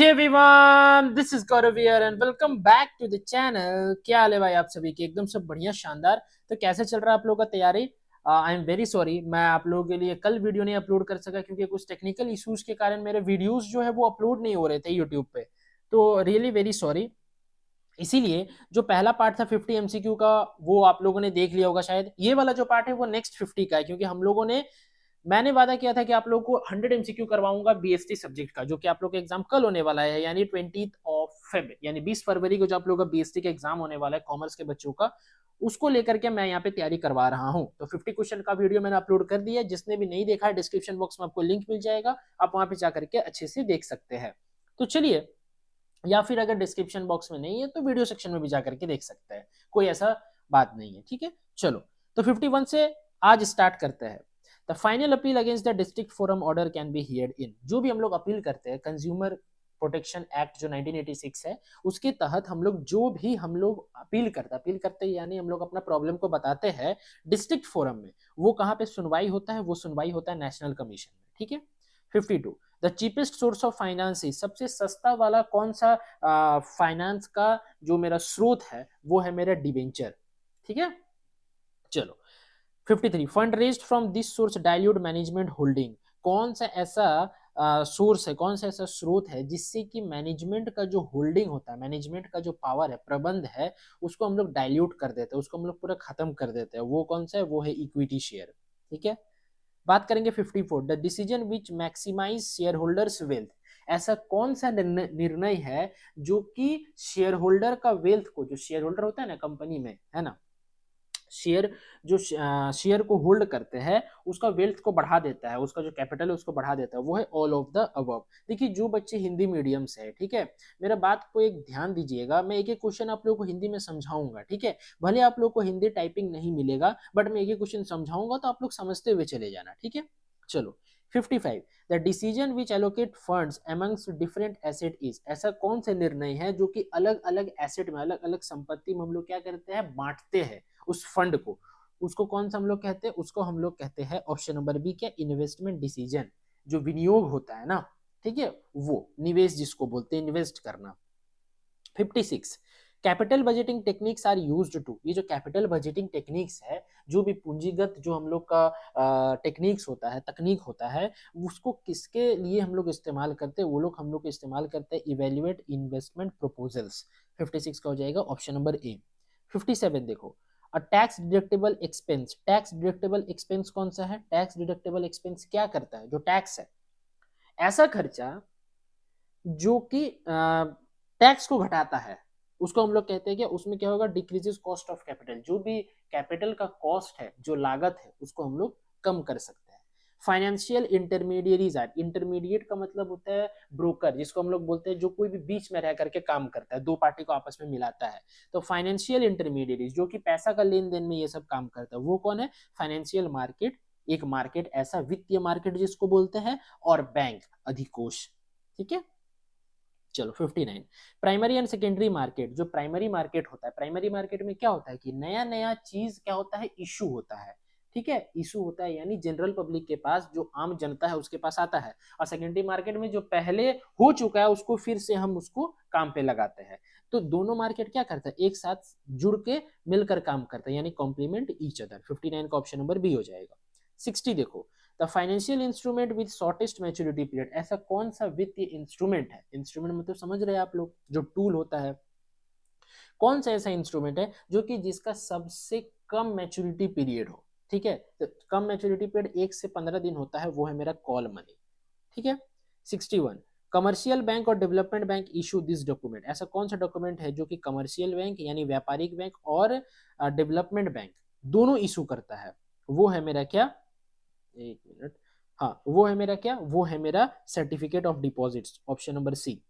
Everyone, this is Gaurav here and welcome back to the channel. क्या हाल है भाई आप सभी के? एकदम सब बढ़िया, शानदार। तो कैसे चल रहा है आप लोगों का तैयारी? आई एम वेरी सॉरी, मैं आप लोगों के लिए कल वीडियो नहीं अपलोड कर सका क्योंकि कुछ टेक्निकल इश्यूज के कारण मेरे वीडियोस जो है वो अपलोड नहीं हो रहे थे यूट्यूब पे। तो रियली वेरी सॉरी। इसीलिए जो पहला पार्ट था 50 एमसीक्यू का, वो आप लोगों ने देख लिया होगा शायद। ये वाला जो पार्ट है वो नेक्स्ट 50 का है, क्योंकि हम लोगों ने मैंने वादा किया था कि आप लोगों को 100 एमसीक्यू करवाऊंगा बीएसटी सब्जेक्ट का, जो कि आप लोग का एग्जाम कल होने वाला है, यानी 20 यानी 20 फरवरी को जो आप लोगों का बीएसटी का एग्जाम होने वाला है कॉमर्स के बच्चों का, उसको लेकर के मैं यहाँ पे तैयारी करवा रहा हूँ। तो 50 क्वेश्चन का वीडियो मैंने अपलोड कर दिया है, जिसने भी नहीं देखा है डिस्क्रिप्शन बॉक्स में आपको लिंक मिल जाएगा, आप वहां पे जाकर के अच्छे से देख सकते हैं। तो चलिए, या फिर अगर डिस्क्रिप्शन बॉक्स में नहीं है तो वीडियो सेक्शन में भी जाकर के देख सकते हैं, कोई ऐसा बात नहीं है। ठीक है, चलो। तो 51 से आज स्टार्ट करते हैं। The final appeal against the district forum order can be heard in. जो भी हम लोग अपील करते हैं कंज्यूमर प्रोटेक्शन एक्ट जो 1986 है, उसके तहत हम लोग जो भी हम लोग अपील करते हैं यानी हम लोग अपना प्रॉब्लम को बताते हैं डिस्ट्रिक्ट फोरम में, वो कहाँ पे सुनवाई होता है? वो सुनवाई होता है नेशनल कमीशन में। ठीक है। 52, the cheapest source of finance is, सबसे सस्ता वाला कौन सा फाइनेंस का जो मेरा स्रोत है वो है मेरा डिवेंचर। ठीक है, चलो। 53, fund raised from this source dilute management holding. कौन सा ऐसा सोर्स है, कौन सा ऐसा स्रोत है जिससे कि मैनेजमेंट का जो होल्डिंग होता है, मैनेजमेंट का जो पावर है, प्रबंध है, उसको हम लोग डाइल्यूट कर देते हैं, उसको हम लोग पूरा खत्म कर देते हैं। वो कौन सा है? वो है इक्विटी शेयर। ठीक है। बात करेंगे 54, the decision which maximise share holders wealth. ऐसा कौन सा निर्णय है जो कि शेयर होल्डर का वेल्थ को, जो शेयर होल्डर होता है ना कंपनी में, है ना, शेयर जो शेयर को होल्ड करते हैं उसका वेल्थ को बढ़ा देता है, उसका जो कैपिटल है उसको बढ़ा देता है, वो है ऑल ऑफ द अबव। देखिए, जो बच्चे हिंदी मीडियम से है, ठीक है, मेरा बात को एक ध्यान दीजिएगा, मैं एक एक क्वेश्चन आप लोगों को हिंदी में समझाऊंगा। ठीक है, भले आप लोग को हिंदी टाइपिंग नहीं मिलेगा, बट मैं एक एक क्वेश्चन समझाऊंगा तो आप लोग समझते हुए चले जाना। ठीक है, चलो। 55, the decision which allocate funds amongst different asset is. ऐसा कौन सा निर्णय है जो कि अलग अलग एसेट में, अलग अलग संपत्ति में हम लोग क्या करते हैं? बांटते हैं उस फंड को। उसको कौन सा हम लोग कहते हैं? उसको हम लोग कहते हैं ऑप्शन नंबर बी, क्या? Investment decision. जो विनियोग होता है ना, ठीक है, वो निवेश जिसको बोलते हैं, इन्वेस्ट करना। 56, capital budgeting techniques are used to. ये जो कैपिटल बजटिंग टेक्निक्स है, जो भी पूंजीगत जो हम लोग का टेक्निक्स होता है, तकनीक होता है, उसको किसके लिए हम लोग इस्तेमाल करते हैं? वो लोग हम लोग इस्तेमाल करते हैं इवेल्युएट इन्वेस्टमेंट प्रपोजल्स। 56 का हो जाएगा ऑप्शन नंबर ए। 57 देखो, a tax deductible expense. Tax deductible expense कौन सा है? टैक्स डिडक्टेबल एक्सपेंस क्या करता है? जो टैक्स है, ऐसा खर्चा जो कि टैक्स को घटाता है, उसको हम लोग कहते हैं कि उसमें क्या होगा? Decreases cost of capital. जो भी कैपिटल का कॉस्ट है, जो लागत है, उसको हम लोग कम कर सकते हैं। Financial इंटरमीडिएरीज are. इंटरमीडिएट का मतलब होता है ब्रोकर, जिसको हम लोग बोलते हैं जो कोई भी बीच में रह करके काम करता है, दो पार्टी को आपस में मिलाता है। तो फाइनेंशियल इंटरमीडिएरीज जो कि पैसा का लेन देन में ये सब काम करता है, वो कौन है? Financial market. एक मार्केट ऐसा वित्तीय मार्केट जिसको बोलते हैं, और बैंक अधिकोष। ठीक है, चलो। 59, प्राइमरी एंड सेकेंडरी मार्केट। जो प्राइमरी मार्केट होता है, प्राइमरी मार्केट में क्या होता है कि नया नया चीज क्या होता है? इशू होता है। ठीक है, इशू होता है यानी जनरल पब्लिक के पास, जो आम जनता है उसके पास आता है। और सेकेंडरी मार्केट में जो पहले हो चुका है उसको फिर से हम उसको काम पे लगाते हैं। तो दोनों मार्केट क्या करता है? एक साथ जुड़ के मिलकर काम करता है, यानी कॉम्प्लीमेंट ईच अदर। 59 का ऑप्शन नंबर बी हो जाएगा। 60 देखो, the financial instrument with shortest maturity period. ऐसा कौन सा वित्तीय इंस्ट्रूमेंट है? इंस्ट्रूमेंट मतलब समझ रहे हैं आप लोग, जो टूल होता है। कौन सा ऐसा इंस्ट्रूमेंट है जो कि जिसका सबसे कम मैच्योरिटी पीरियड हो? ठीक है, तो कम मैच्योरिटी पीरियड 1 से 15 दिन होता है, वो है मेरा कॉल मनी। ठीक है। 61, कमर्शियल बैंक और development bank issue this document. ऐसा कौन सा डॉक्यूमेंट है जो कि कमर्शियल बैंक यानी व्यापारिक बैंक और डेवलपमेंट बैंक दोनों इशू करता है? वो है मेरा क्या? एक मिनट। हाँ, वो है मेरा क्या? वो है मेरा certificate of deposits, option number C.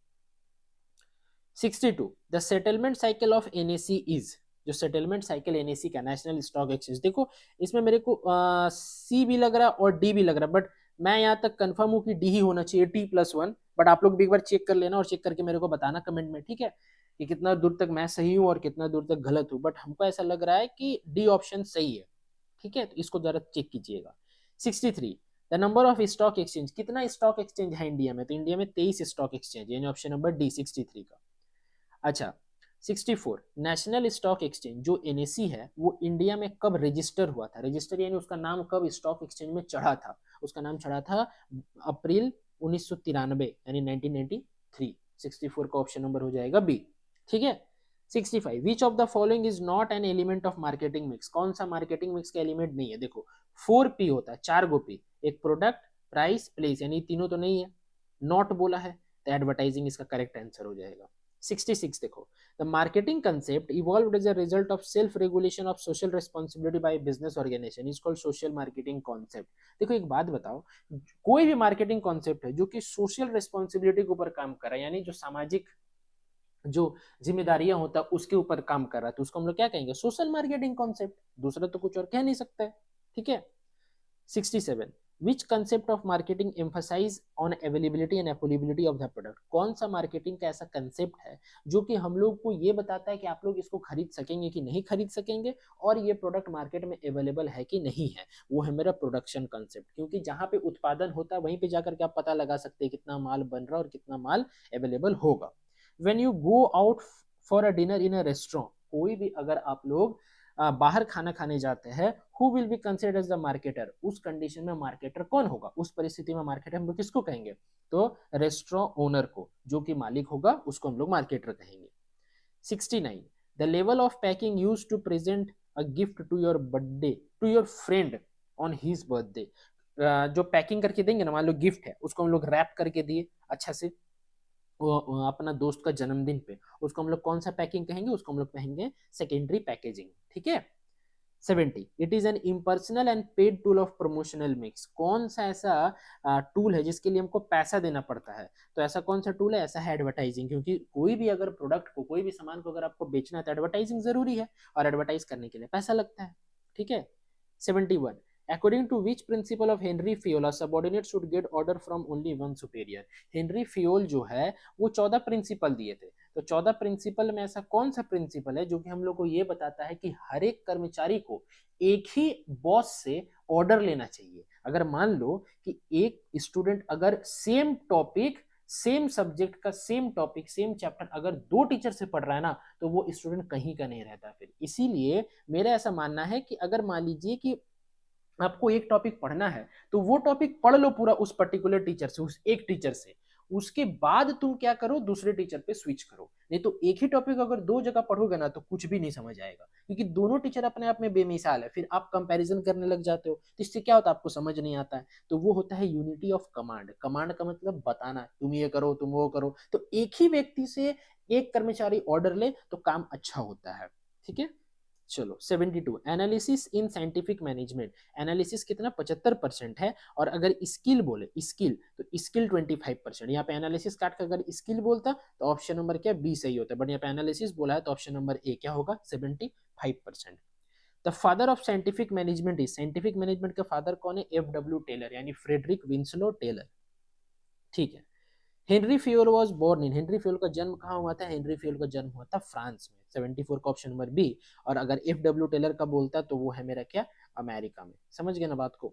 62, the settlement cycle of NSE is. जो सेटलमेंट साइकिल एनएसी का, नेशनल स्टॉक एक्सचेंज, देखो इसमें मेरे को सी भी लग रहा है और डी भी लग रहा है, बट मैं यहाँ तक कंफर्म हूँ कि डी ही होना चाहिए, T+1। बट आप लोग भी एक बार चेक कर लेना और चेक करके मेरे को बताना कमेंट में, ठीक है, कि कितना दूर तक मैं सही हूँ और कितना दूर तक गलत हूँ। बट हमको ऐसा लग रहा है कि डी ऑप्शन सही है। ठीक है, तो इसको जरा चेक कीजिएगा। 63, the number of stock exchange, कितना स्टॉक एक्सचेंज है इंडिया में, तो इंडिया में 23 स्टॉक एक्सचेंज, यानी ऑप्शन नंबर डी 63 का। अच्छा 64, नेशनल स्टॉक एक्सचेंज जो एनएससी है वो इंडिया में कब रजिस्टर हुआ था, रजिस्टर यानी उसका नाम कब स्टॉक एक्सचेंज में चढ़ा था, उसका नाम चढ़ा था अप्रैल 1993 यानी 1993। 64 का ऑप्शन नंबर हो जाएगा बी। ठीक है। 65, which of the following is not an element of marketing mix, कौन सा मार्केटिंग मिक्स का एलिमेंट नहीं है, देखो 4P होता है, 4 गो पी, एक प्रोडक्ट, प्राइस, प्लेस, यानी तीनों तो नहीं है, नॉट बोला है, तो एडवर्टाइजिंग इसका करेक्ट आंसर हो जाएगा। 66 देखो, the marketing concept evolved as a result of self regulation of social responsibility by business organisation is called social marketing concept. देखो एक बात बताओ, कोई भी मार्केटिंग कॉन्सेप्ट है जो कि सोशल रिस्पॉन्सिबिलिटी के ऊपर काम कर रहा है, यानी जो सामाजिक जो जिम्मेदारियां होता है उसके ऊपर काम कर रहा है, तो उसको हम लोग क्या कहेंगे, सोशल मार्केटिंग कॉन्सेप्ट, दूसरा तो कुछ और कह नहीं सकते। ठीक है। 67, which concept of marketing emphasise on availability and affordability of the product, कौन सा मार्केटिंग का ऐसा कंसेप्ट है जो कि हम लोग को ये बताता है कि आप लोग इसको खरीद सकेंगे कि नहीं खरीद सकेंगे, और ये प्रोडक्ट मार्केट में अवेलेबल है कि नहीं है, वो है मेरा प्रोडक्शन कंसेप्ट, क्योंकि जहां पे उत्पादन होता है वहीं पे जाकर के आप पता लगा सकते हैं कितना माल बन रहा है और कितना माल अवेलेबल होगा। When you go out for a dinner in a restaurant, कोई भी अगर आप लोग बाहर खाना खाने जाते हैं, who will be considered as the marketer, उस कंडीशन में मार्केटर कौन होगा, उस परिस्थिति में मार्केटर हम लोग किसको कहेंगे, तो रेस्टोरेंट ओनर को, जो कि मालिक होगा उसको हम लोग मार्केटर कहेंगे। 69, the level of packing use to present a gift to your birthday to your friend on his birthday, जो पैकिंग करके देंगे ना, मान लो गिफ्ट है उसको हम लोग रैप करके दिए अच्छा से, वो अपना दोस्त का जन्मदिन पे, उसको हम लोग कौन सा पैकिंग कहेंगे, उसको हम लोग कहेंगे सेकेंडरी पैकेजिंग। ठीक है। 70, it is an impersonal and paid tool of promotional mix, कौन सा ऐसा टूल है जिसके लिए हमको पैसा देना पड़ता है, तो ऐसा कौन सा टूल है, ऐसा है एडवर्टाइजिंग, क्योंकि कोई भी अगर प्रोडक्ट को, कोई भी सामान को अगर आपको बेचना है तो एडवर्टाइजिंग जरूरी है, और एडवर्टाइज करने के लिए पैसा लगता है। ठीक है। 71, according to which principle of Henry Fayol a subordinate should get order from only one superior, Henri Fayol जो है वो 14 प्रिंसिपल दिए थे, तो 14 प्रिंसिपल में ऐसा कौन सा प्रिंसिपल है जो कि हम लोग को ये बताता है कि हर एक कर्मचारी को एक ही बॉस से ऑर्डर लेना चाहिए। अगर मान लो कि एक स्टूडेंट अगर सेम टॉपिक, सेम सब्जेक्ट का सेम टॉपिक, सेम चैप्टर अगर दो टीचर से पढ़ रहा है ना, तो वो स्टूडेंट कहीं का नहीं रहता फिर। इसीलिए मेरा ऐसा मानना है कि अगर मान लीजिए कि आपको एक टॉपिक पढ़ना है, तो वो टॉपिक पढ़ लो पूरा उस पर्टिकुलर टीचर से, उस एक टीचर से, उसके बाद तुम क्या करो, दूसरे टीचर पे स्विच करो। नहीं तो एक ही टॉपिक अगर दो जगह पढ़ोगे ना तो कुछ भी नहीं समझ आएगा, क्योंकि दोनों टीचर अपने आप में बेमिसाल है, फिर आप कंपैरिजन करने लग जाते हो, तो इससे क्या होता है, आपको समझ नहीं आता है। तो वो होता है यूनिटी ऑफ कमांड, कमांड का मतलब बताना, तुम ये करो तुम वो करो, तो एक ही व्यक्ति से एक कर्मचारी ऑर्डर ले तो काम अच्छा होता है। ठीक है। चलो 72, analysis in scientific management, analysis कितना 75% है, और अगर स्किल बोले स्किल तो स्किल 25%, यहाँ पे एनालिसिस काट कर अगर स्किल बोलता तो ऑप्शन नंबर क्या बी सही होता है, बट यहाँ पे एनालिसिस बोला है तो ऑप्शन नंबर ए क्या होगा 75%। The father of scientific management is, scientific management का फादर कौन है, F.W. टेलर यानी फ्रेडरिक विंसलो टेलर। ठीक है। Henry Fayol was born in, Henry Fayol का जन्म कहाँ हुआ था, हेनरी फ्यूल का जन्म हुआ था फ्रांस में, 74 का ऑप्शन नंबर बी। और अगर F.W. टेलर का बोलता तो वो है मेरा क्या, अमेरिका में। समझ गए ना बात को।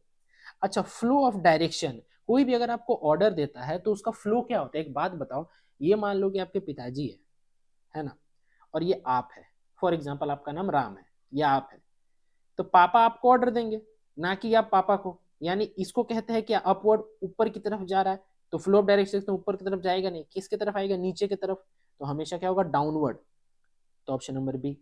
अच्छा फ्लो ऑफ डायरेक्शन, कोई भी अगर आपको ऑर्डर देता है तो उसका फ्लो क्या होता है, एक बात बताओ, ये मान लो कि आपके पिताजी है ना, और ये आप है, फॉर एग्जाम्पल आपका नाम राम है, ये आप है, तो पापा आपको ऑर्डर देंगे, ना कि आप पापा को, यानी इसको कहते हैं कि अपवर्ड, ऊपर की तरफ जा रहा है, तो फ्लो ऑफ डायरेक्शन तो ऊपर की तरफ जाएगा नहीं, किसकी तरफ आएगा, नीचे की तरफ, तो हमेशा क्या होगा, डाउनवर्ड, तो option number B.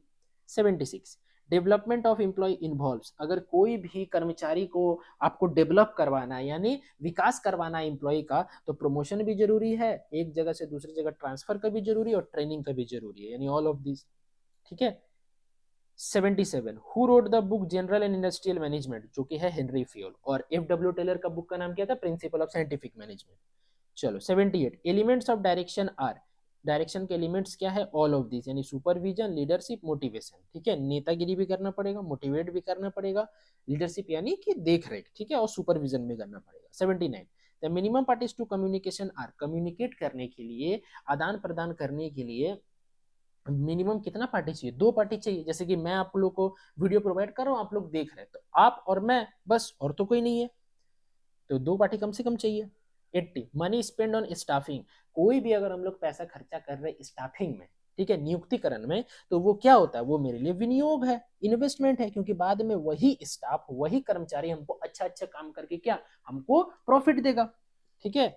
76, development of employ involves, अगर कोई भी कर्मचारी को आपको डेवलप करवाना है यानी विकास करवाना है एम्प्लॉय का, तो प्रमोशन भी जरूरी है, एक जगह से दूसरी जगह ट्रांसफर का भी जरूरी है, और ट्रेनिंग का भी जरूरी है, यानी ऑल ऑफ दिस। ठीक है। 77, who wrote the book general and industrial management, जो कि है हेनरी फ्यूल, और F.W. टेलर का बुक का नाम क्या था, प्रिंसिपल ऑफ साइंटिफिक मैनेजमेंट। चलो 78, elements of direction are, direction के एलिमेंट्स क्या है, ऑल ऑफ दिस, यानी सुपरविजन, लीडरशिप, मोटिवेशन। ठीक है, नेतागिरी भी करना पड़ेगा, मोटिवेट भी करना पड़ेगा, लीडरशिप यानी कि देख रेख, ठीक है, और सुपरविजन भी करना पड़ेगा। 79, the minimum parties to communication are, communicate करने के लिए, आदान प्रदान करने के लिए मिनिमम कितना पार्टी चाहिए, दो पार्टी चाहिए, जैसे कि मैं आप लोग को वीडियो प्रोवाइड कर रहा हूँ, आप लोग देख रहे हैं, तो आप और मैं बस, और तो कोई नहीं है, तो 2 पार्टी कम से कम चाहिए। 80 मनी स्पेंड ऑन स्टाफिंग, कोई भी अगर हम लोग पैसा खर्चा कर रहे हैं स्टाफिंग में, ठीक है, नियुक्तिकरण में, तो वो क्या होता है, वो मेरे लिए विनियोग है, इन्वेस्टमेंट है, क्योंकि बाद में वही स्टाफ, वही कर्मचारी हमको अच्छा अच्छा काम करके क्या हमको प्रॉफिट देगा, ठीक है।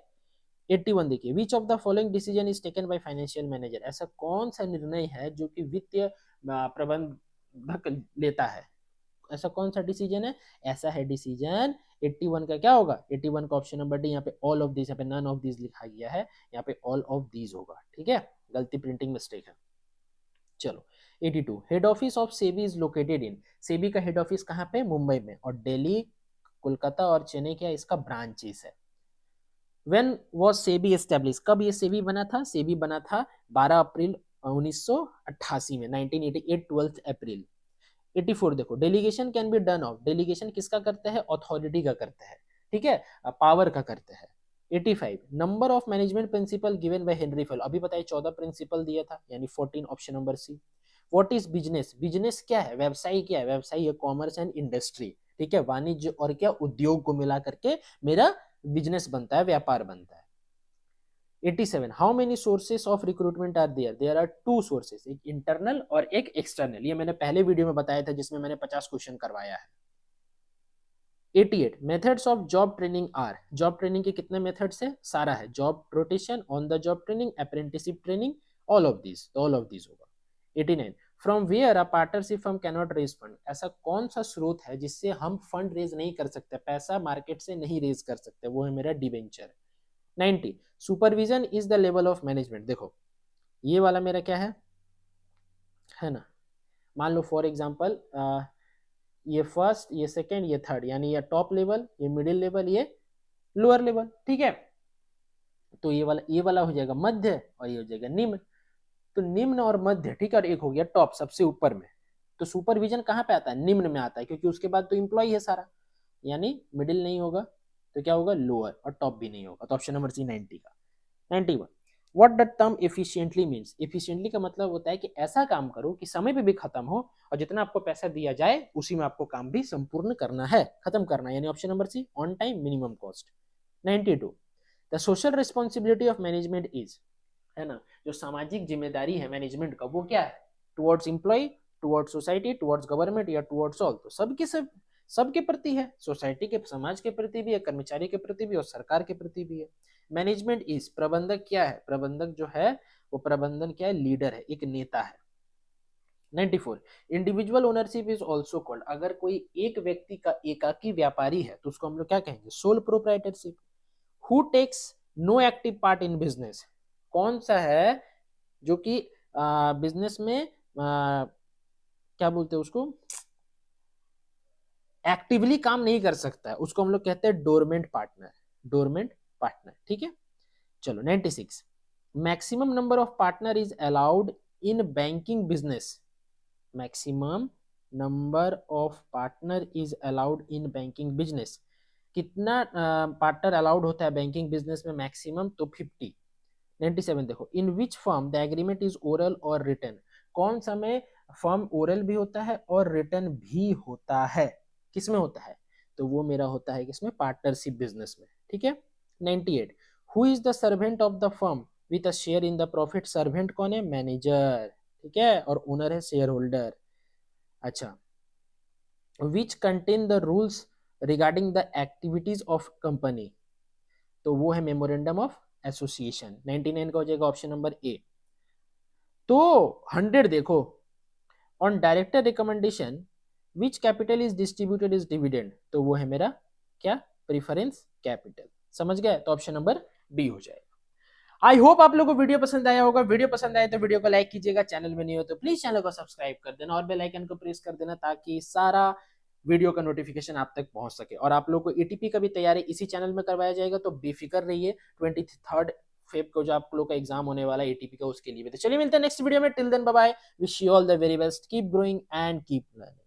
81 देखिए, which of the following decision is taken by financial manager, ऐसा कौन सा निर्णय है जो कि वित्तीय प्रबंधक लेता है, ऐसा कौन सा डिसीजन है, ऐसा है डिसीजन 81 का क्या होगा, 81 का ऑप्शन नंबर डी, यहाँ पे ऑल ऑफ दिस, यहाँ पे नन ऑफ दिस लिखा गया है, यहाँ पे ऑल ऑफ दिस होगा, ठीक है, गलती प्रिंटिंग मिस्टेक है। चलो 82, head office of SEBI is located in, SEBI का हेड ऑफिस कहाँ पे, मुंबई में, और दिल्ली, कोलकाता और चेन्नई क्या इसका ब्रांचेस है। When was सेबी established, कब ये सेबी बना था, सेबी बना था 12 अप्रैल 1988 में, 1988 12 अप्रैल। 84 देखो, delegation can be done of, delegation किसका करते हैं, अथॉरिटी का करते हैं, ठीक है, पावर का करते हैं। 85 number of management principle given by Henry Fayol, अभी बताइए 14 प्रिंसिपल दिया था, यानी 14, option number C. What is business, business क्या है, व्यवसाय क्या है, व्यवसाय कॉमर्स एंड इंडस्ट्री, ठीक है, वाणिज्य और क्या उद्योग को मिला करके मेरा बिजनेस बनता है, व्यापार बनता है। 87 how many sources of recruitment are there, there are 2 sources, एक इंटरनल और एक एक्सटर्नल, ये मैंने पहले वीडियो में बताया था जिसमें मैंने 50 क्वेश्चन करवाया है। 88 methods of job training are, job training के कितने मेथड्स है, सारा है, job rotation, on the job training, apprenticeship training, all of this, all of this होगा। 89 from where a partnership firm can not raise fund, ऐसा कौन सा स्रोत है जिससे हम फंड रेज नहीं कर सकते, पैसा मार्केट से नहीं रेज कर सकते, वो है मेरा debenture. 90 supervision is the level of management, देखो ये वाला मेरा क्या है ना, मान लो फॉर एग्जांपल ये फर्स्ट, ये सेकंड, ये थर्ड, यानी ये टॉप लेवल, ये मिडिल लेवल, ये लोअर लेवल, ठीक है, तो ये वाला हो जाएगा मध्य और ये हो जाएगा निम्न, तो निम्न और मध्य, ठीक है, और एक हो गया टॉप सबसे ऊपर में, तो सुपरविजन कहाँ पे आता है, निम्न में आता है, क्योंकि उसके बाद तो इंप्लॉय है सारा, यानी मिडिल नहीं होगा तो क्या होगा लोअर, और टॉप भी नहीं होगा, तो ऑप्शन नंबर सी 90 का। 91 what the term efficiently means, efficiently का मतलब होता है कि ऐसा काम करो कि समय पे भी खत्म हो, और जितना आपको पैसा दिया जाए उसी में आपको काम भी संपूर्ण करना है, खत्म करना है, यानी option number C on time minimum cost. 92 the social responsibility of management is, है ना, जो सामाजिक जिम्मेदारी है मैनेजमेंट का वो क्या है, towards employ, towards society, towards government, या टुवर्ड्स ऑल, तो सबके प्रति है, सोसाइटी के, समाज के प्रति भी है, कर्मचारी के प्रति भी और सरकार के प्रति भी है। मैनेजमेंट इज, प्रबंधक क्या है, प्रबंधक जो है वो प्रबंधन क्या है, लीडर है, एक नेता है। 94 individual ownership is also called, अगर कोई एक व्यक्ति का एकाकी व्यापारी है तो उसको हम लोग क्या कहेंगे, sole proprietorship. Who takes no active part in business, कौन सा है जो कि बिजनेस में क्या बोलते हैं उसको, एक्टिवली काम नहीं कर सकता है, उसको हम लोग कहते हैं डोरमेंट पार्टनर, डोरमेंट पार्टनर, ठीक है। चलो 96 maximum number of partner is allowed in banking business, maximum number of partner is allowed in banking business, कितना पार्टनर अलाउड होता है बैंकिंग बिजनेस में, मैक्सिमम तो 50। 97 देखो, in which form the agreement is oral और रिटन, कौन सा में फॉर्म ओरल भी होता है और रिटन भी होता है, किसमें होता है, तो वो मेरा होता है किसमें, पार्टनरशिप बिजनेस में, ठीक है। 98 who is the servant of the firm with a share in the profit, servant कौन है, मैनेजर, ठीक है, और ओनर है शेयर होल्डर। अच्छा, which contain the rules regarding the activities of company, तो वो है मेमोरेंडम ऑफ एसोसिएशन। 99 का हो जाएगा ऑप्शन नंबर ए। तो 100 देखो, on director recommendation which capital is distributed is dividend, तो वो है मेरा क्या, प्रीफरेंस कैपिटल, समझ गए, तो ऑप्शन नंबर बी हो जाएगा। आई होप आप लोगों को वीडियो पसंद आया होगा, वीडियो पसंद आया तो वीडियो को लाइक कीजिएगा, चैनल में नहीं हो तो प्लीज चैनल को सब्सक्राइब कर देना और बेल आइकन को प्रेस कर देना, ताकि सारा वीडियो का नोटिफिकेशन आप तक पहुंच सके। और आप लोग को एटीपी का भी तैयारी इसी चैनल में करवाया जाएगा, तो बेफिक्र रहिए, 23 फेब को जो आप लोग का एग्जाम होने वाला है एटीपी का, उसके लिए भी। तो चलिए मिलते हैं नेक्स्ट वीडियो में, till then bye bye, wish you all the very best, keep growing and keep learning.